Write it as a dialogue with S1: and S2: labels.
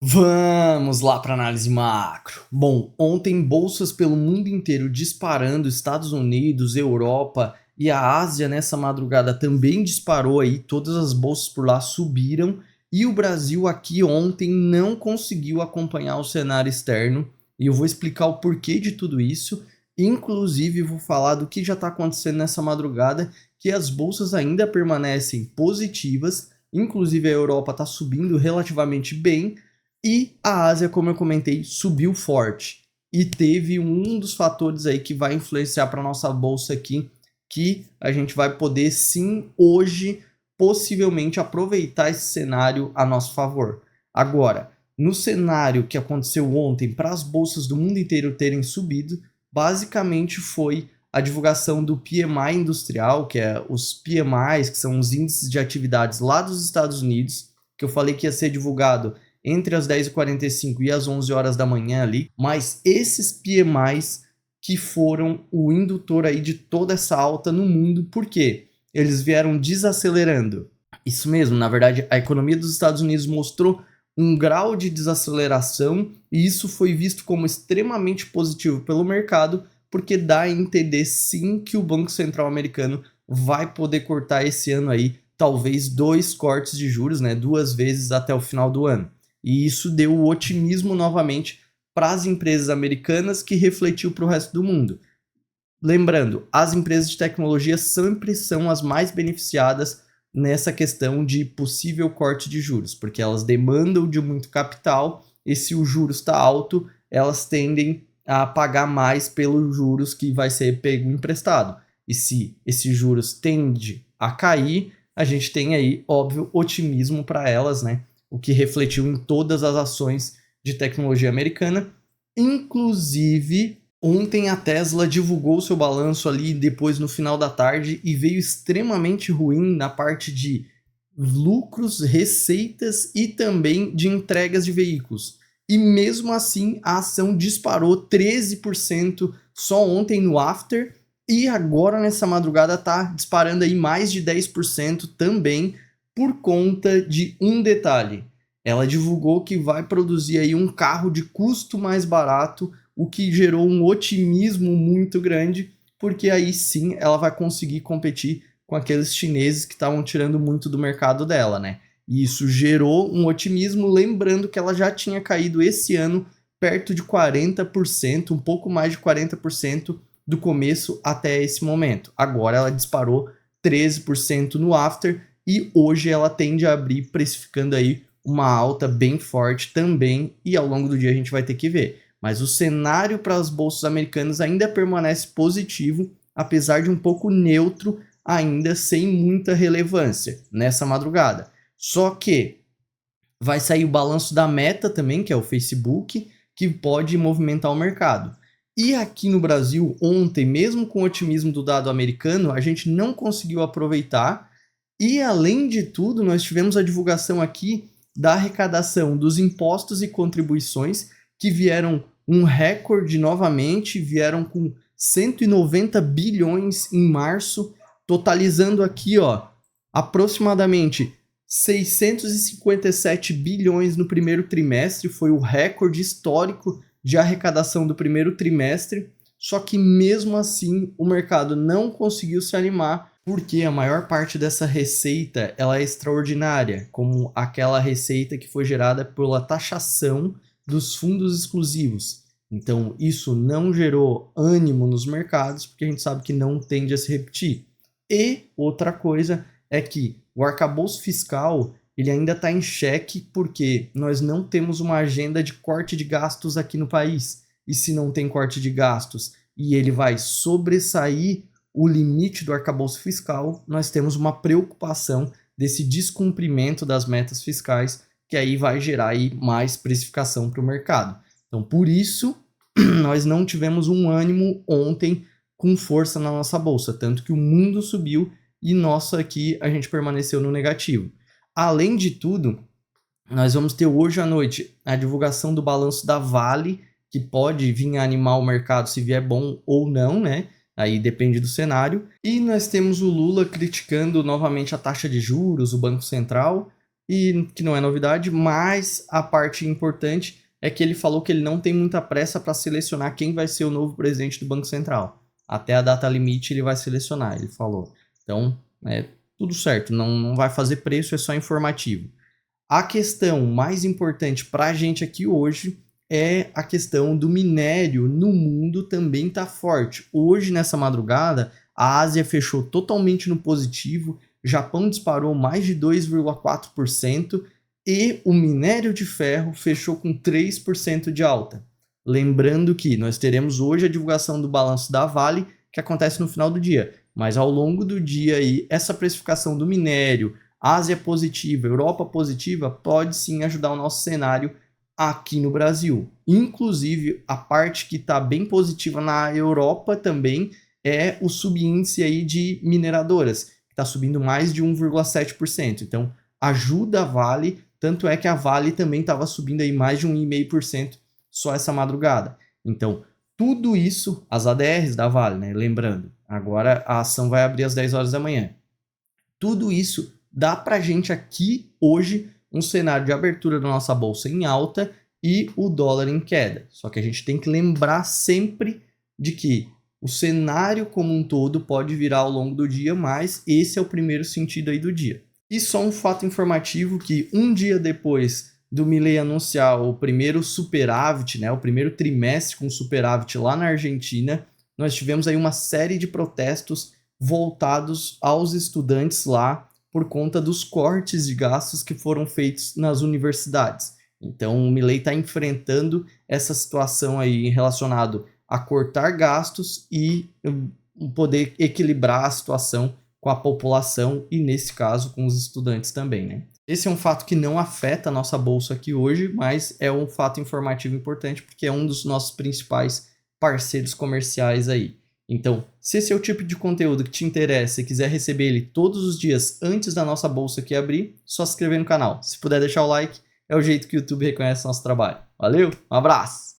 S1: Vamos lá para análise macro. Bom, ontem bolsas pelo mundo inteiro disparando, Estados Unidos, Europa e a Ásia nessa madrugada também disparou aí, todas as bolsas por lá subiram e o Brasil aqui ontem não conseguiu acompanhar o cenário externo e eu vou explicar o porquê de tudo isso. Inclusive vou falar do que já está acontecendo nessa madrugada, que as bolsas ainda permanecem positivas, inclusive a Europa está subindo relativamente bem. E a Ásia, como eu comentei, subiu forte. E teve um dos fatores aí que vai influenciar para nossa bolsa aqui, que a gente vai poder sim hoje possivelmente aproveitar esse cenário a nosso favor. Agora, no cenário que aconteceu ontem para as bolsas do mundo inteiro terem subido, basicamente foi a divulgação do PMI industrial, que é os PMIs, que são os índices de atividades lá dos Estados Unidos, que eu falei que ia ser divulgado entre as 10h45 e as 11 horas da manhã ali, mas esses PMIs que foram o indutor aí de toda essa alta no mundo, por quê? Eles vieram desacelerando. Isso mesmo, na verdade, a economia dos Estados Unidos mostrou um grau de desaceleração e isso foi visto como extremamente positivo pelo mercado, porque dá a entender sim que o Banco Central americano vai poder cortar esse ano aí, talvez 2 cortes de juros, né, 2 vezes até o final do ano. E isso deu o otimismo novamente para as empresas americanas, que refletiu para o resto do mundo. Lembrando, as empresas de tecnologia sempre são as mais beneficiadas nessa questão de possível corte de juros, porque elas demandam de muito capital e se o juros está alto, elas tendem a pagar mais pelos juros que vai ser pego emprestado. E se esses juros tende a cair, a gente tem aí, óbvio, otimismo para elas, né? O que refletiu em todas as ações de tecnologia americana. Inclusive, ontem a Tesla divulgou seu balanço ali depois no final da tarde e veio extremamente ruim na parte de lucros, receitas e também de entregas de veículos. E mesmo assim a ação disparou 13% só ontem no after e agora nessa madrugada está disparando aí mais de 10% também por conta de um detalhe. Ela divulgou que vai produzir aí um carro de custo mais barato, o que gerou um otimismo muito grande, porque aí sim ela vai conseguir competir com aqueles chineses que estavam tirando muito do mercado dela, né? E isso gerou um otimismo, lembrando que ela já tinha caído esse ano perto de 40%, um pouco mais de 40% do começo até esse momento. Agora ela disparou 13% no after e hoje ela tende a abrir precificando aí uma alta bem forte também, e ao longo do dia a gente vai ter que ver. Mas o cenário para as bolsas americanas ainda permanece positivo, apesar de um pouco neutro, ainda sem muita relevância nessa madrugada. Só que vai sair o balanço da Meta também, que é o Facebook, que pode movimentar o mercado. E aqui no Brasil, ontem, mesmo com o otimismo do dado americano, a gente não conseguiu aproveitar. E além de tudo, nós tivemos a divulgação aqui da arrecadação dos impostos e contribuições, que vieram um recorde novamente, vieram com 190 bilhões em março, totalizando aqui, ó, aproximadamente 657 bilhões no primeiro trimestre, foi o recorde histórico de arrecadação do primeiro trimestre, só que mesmo assim o mercado não conseguiu se animar, porque a maior parte dessa receita ela é extraordinária, como aquela receita que foi gerada pela taxação dos fundos exclusivos. Então isso não gerou ânimo nos mercados, porque a gente sabe que não tende a se repetir. E outra coisa é que o arcabouço fiscal ele ainda está em xeque, porque nós não temos uma agenda de corte de gastos aqui no país. E se não tem corte de gastos e ele vai sobressair o limite do arcabouço fiscal, nós temos uma preocupação desse descumprimento das metas fiscais, que aí vai gerar aí mais precificação para o mercado. Então, por isso, nós não tivemos um ânimo ontem com força na nossa bolsa, tanto que o mundo subiu e nossa aqui a gente permaneceu no negativo. Além de tudo, nós vamos ter hoje à noite a divulgação do balanço da Vale, que pode vir a animar o mercado se vier bom ou não, né? Aí depende do cenário. E nós temos o Lula criticando novamente a taxa de juros, o Banco Central. e que não é novidade, mas a parte importante é que ele falou que ele não tem muita pressa para selecionar quem vai ser o novo presidente do Banco Central. Até a data limite ele vai selecionar, ele falou. Então, é tudo certo, não vai fazer preço, é só informativo. A questão mais importante para a gente aqui hoje é a questão do minério no mundo também está forte. Hoje, nessa madrugada, a Ásia fechou totalmente no positivo, Japão disparou mais de 2,4% e o minério de ferro fechou com 3% de alta. Lembrando que nós teremos hoje a divulgação do balanço da Vale, que acontece no final do dia, mas ao longo do dia aí, essa precificação do minério, Ásia positiva, Europa positiva, pode sim ajudar o nosso cenário aqui no Brasil. Inclusive, a parte que está bem positiva na Europa também é o subíndice aí de mineradoras, que está subindo mais de 1,7%. Então, ajuda a Vale, tanto é que a Vale também estava subindo aí mais de 1,5% só essa madrugada. Então, tudo isso, as ADRs da Vale, né? Lembrando, agora a ação vai abrir às 10 horas da manhã. Tudo isso dá para a gente aqui hoje um cenário de abertura da nossa bolsa em alta e o dólar em queda. Só que a gente tem que lembrar sempre de que o cenário como um todo pode virar ao longo do dia, mas esse é o primeiro sentido aí do dia. E só um fato informativo que um dia depois do Milei anunciar o primeiro superávit, né, o primeiro trimestre com superávit lá na Argentina, nós tivemos aí uma série de protestos voltados aos estudantes lá por conta dos cortes de gastos que foram feitos nas universidades. Então, o Milei está enfrentando essa situação aí relacionado a cortar gastos e poder equilibrar a situação com a população e, nesse caso, com os estudantes também, né? Esse é um fato que não afeta a nossa bolsa aqui hoje, mas é um fato informativo importante porque é um dos nossos principais parceiros comerciais aí. Então, se esse é o tipo de conteúdo que te interessa e quiser receber ele todos os dias antes da nossa bolsa aqui abrir, só se inscrever no canal. Se puder deixar o like, é o jeito que o YouTube reconhece nosso trabalho. Valeu, um abraço!